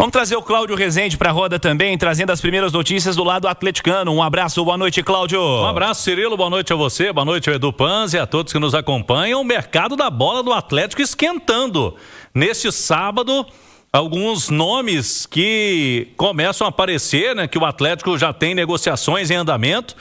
Vamos trazer o Cláudio Rezende para a roda também, trazendo as primeiras notícias do lado atleticano. Um abraço, boa noite, Cláudio. Um abraço, Cirilo, boa noite a você, boa noite ao Edu Panzi e a todos que nos acompanham. O mercado da bola do Atlético esquentando. Neste sábado, alguns nomes que começam a aparecer, né, que o Atlético já tem negociações em andamento.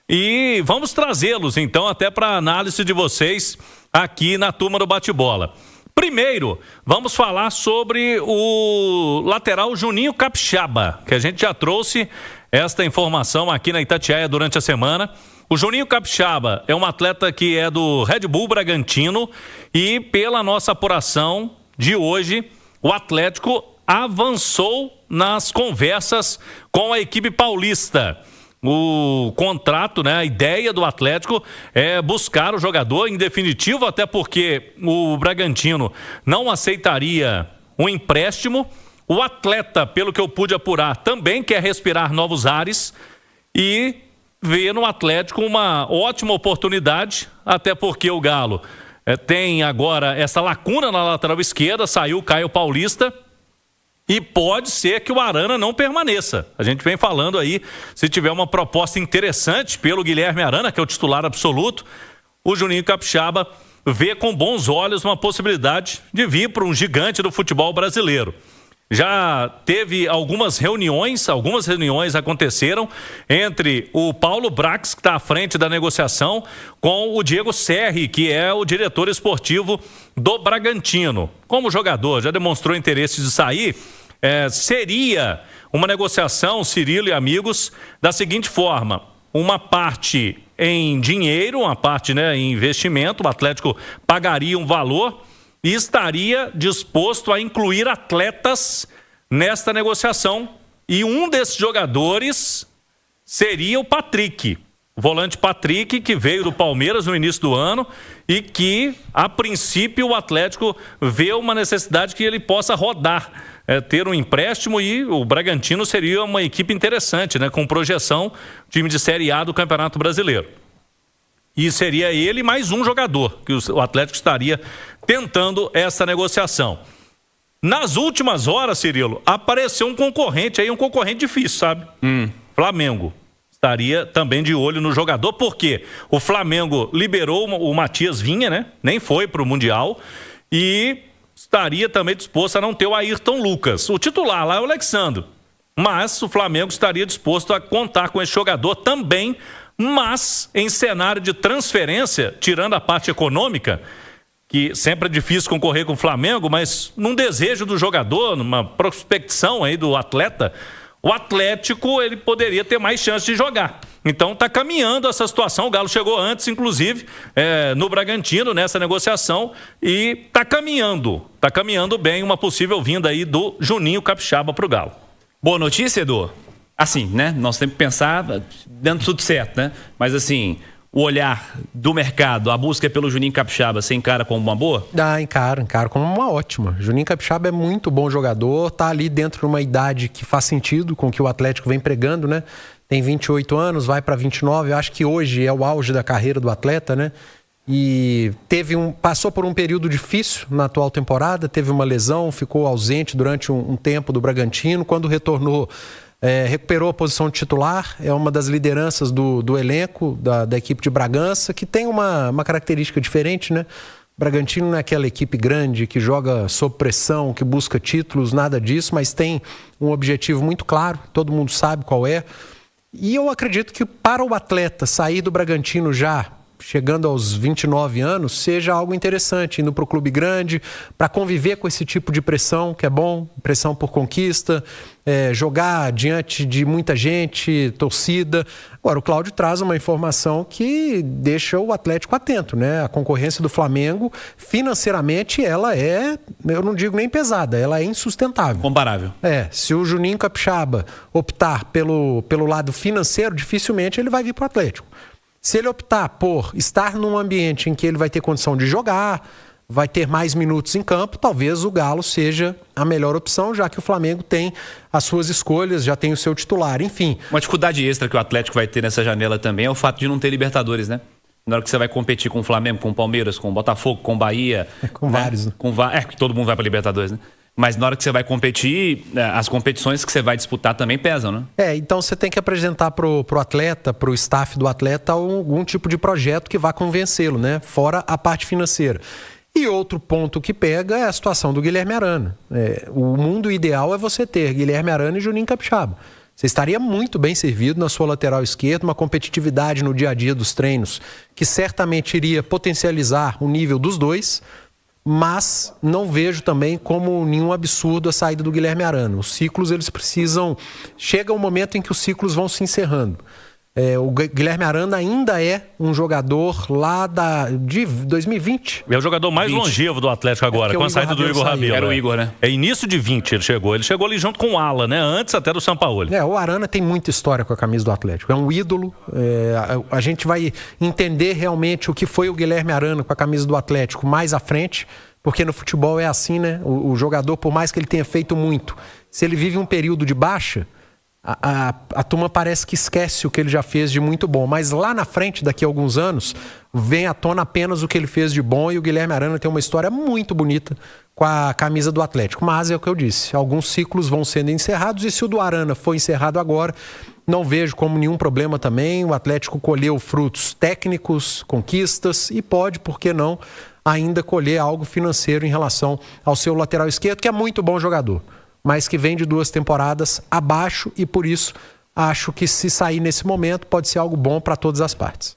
E vamos trazê-los, então, até para análise de vocês aqui na turma do Bate-Bola. Primeiro, vamos falar sobre o lateral Juninho Capixaba, que a gente já trouxe esta informação aqui na Itatiaia durante a semana. O Juninho Capixaba é um atleta que é do Red Bull Bragantino e, pela nossa apuração de hoje, o Atlético avançou nas conversas com a equipe paulista. O contrato, né, a ideia do Atlético é buscar o jogador em definitivo, até porque o Bragantino não aceitaria um empréstimo. O atleta, pelo que eu pude apurar, também quer respirar novos ares e vê no Atlético uma ótima oportunidade, até porque o Galo tem agora essa lacuna na lateral esquerda, saiu o Caio Paulista. E pode ser que o Arana não permaneça. A gente vem falando aí, se tiver uma proposta interessante pelo Guilherme Arana, que é o titular absoluto, o Juninho Capixaba vê com bons olhos uma possibilidade de vir para um gigante do futebol brasileiro. Já teve algumas reuniões aconteceram entre o Paulo Brax, que está à frente da negociação, com o Diego Serri, que é o diretor esportivo do Bragantino. Como jogador já demonstrou interesse de sair, seria uma negociação, Cirilo e amigos, da seguinte forma: uma parte em dinheiro, uma parte, né, em investimento, o Atlético pagaria um valor e estaria disposto a incluir atletas nesta negociação. E um desses jogadores seria o Patrick, o volante Patrick, que veio do Palmeiras no início do ano e que, a princípio, o Atlético vê uma necessidade que ele possa rodar, ter um empréstimo, e o Bragantino seria uma equipe interessante, né, com projeção, time de Série A do Campeonato Brasileiro. E seria ele mais um jogador que o Atlético estaria tentando essa negociação. Nas últimas horas, Cirilo, apareceu um concorrente aí, um concorrente difícil, sabe? Flamengo. Estaria também de olho no jogador, porque o Flamengo liberou o Matias Vinha, né? Nem foi para o Mundial. E estaria também disposto a não ter o Ayrton Lucas. O titular lá é o Alexandre. Mas o Flamengo estaria disposto a contar com esse jogador também. Mas em cenário de transferência, tirando a parte econômica, que sempre é difícil concorrer com o Flamengo, mas num desejo do jogador, numa prospecção aí do atleta, o Atlético ele poderia ter mais chance de jogar. Então está caminhando essa situação. O Galo chegou antes, inclusive, no Bragantino, nessa negociação, e está caminhando bem uma possível vinda aí do Juninho Capixaba para o Galo. Boa notícia, Edu? Assim, né? Nós temos que pensar dando tudo certo, né? Mas assim, o olhar do mercado, a busca pelo Juninho Capixaba, você encara como uma boa? Encaro como uma ótima. Juninho Capixaba é muito bom jogador, tá ali dentro de uma idade que faz sentido com o que o Atlético vem pregando, né? Tem 28 anos, vai para 29, eu acho que hoje é o auge da carreira do atleta, né? E passou por um período difícil na atual temporada, teve uma lesão, ficou ausente durante um tempo do Bragantino. Quando retornou, recuperou a posição de titular, é uma das lideranças do elenco da equipe de Bragança, que tem uma característica diferente, né? O Bragantino não é aquela equipe grande que joga sob pressão, que busca títulos, nada disso, mas tem um objetivo muito claro, todo mundo sabe qual é. E eu acredito que para o atleta sair do Bragantino já chegando aos 29 anos, seja algo interessante, indo para o clube grande, para conviver com esse tipo de pressão, que é bom, pressão por conquista, jogar diante de muita gente, torcida. Agora, o Cláudio traz uma informação que deixa o Atlético atento, né? A concorrência do Flamengo, financeiramente, ela é, eu não digo nem pesada, ela é insustentável. Comparável. Se o Juninho Capixaba optar pelo lado financeiro, dificilmente ele vai vir para o Atlético. Se ele optar por estar num ambiente em que ele vai ter condição de jogar, vai ter mais minutos em campo, talvez o Galo seja a melhor opção, já que o Flamengo tem as suas escolhas, já tem o seu titular, enfim. Uma dificuldade extra que o Atlético vai ter nessa janela também é o fato de não ter Libertadores, né? Na hora que você vai competir com o Flamengo, com o Palmeiras, com o Botafogo, com o Bahia... Com vários, né? Que todo mundo vai para Libertadores, né? Mas na hora que você vai competir, as competições que você vai disputar também pesam, né? Então você tem que apresentar pro atleta, pro staff do atleta, algum tipo de projeto que vá convencê-lo, né? Fora a parte financeira. E outro ponto que pega é a situação do Guilherme Arana. O mundo ideal é você ter Guilherme Arana e Juninho Capixaba. Você estaria muito bem servido na sua lateral esquerda, uma competitividade no dia a dia dos treinos que certamente iria potencializar o nível dos dois, mas não vejo também como nenhum absurdo a saída do Guilherme Arana. Os ciclos, eles precisam... Chega um momento em que os ciclos vão se encerrando. O Guilherme Arana ainda é um jogador lá de 2020. É o jogador mais longevo do Atlético agora, com a saída do Igor Rabelo. Era o Igor, né? É início de 20 ele chegou. Ele chegou ali junto com o Ala, né? Antes até do Sampaoli. O Arana tem muita história com a camisa do Atlético. É um ídolo. A gente vai entender realmente o que foi o Guilherme Arana com a camisa do Atlético mais à frente, porque no futebol é assim, né? O jogador, por mais que ele tenha feito muito, se ele vive um período de baixa, a turma parece que esquece o que ele já fez de muito bom, mas lá na frente, daqui a alguns anos, vem à tona apenas o que ele fez de bom, e o Guilherme Arana tem uma história muito bonita com a camisa do Atlético. Mas é o que eu disse, alguns ciclos vão sendo encerrados, e se o do Arana foi encerrado agora, não vejo como nenhum problema também. O Atlético colheu frutos técnicos, conquistas, e pode, por que não, ainda colher algo financeiro em relação ao seu lateral esquerdo, que é muito bom jogador, mas que vem de 2 temporadas abaixo, e por isso acho que se sair nesse momento pode ser algo bom para todas as partes.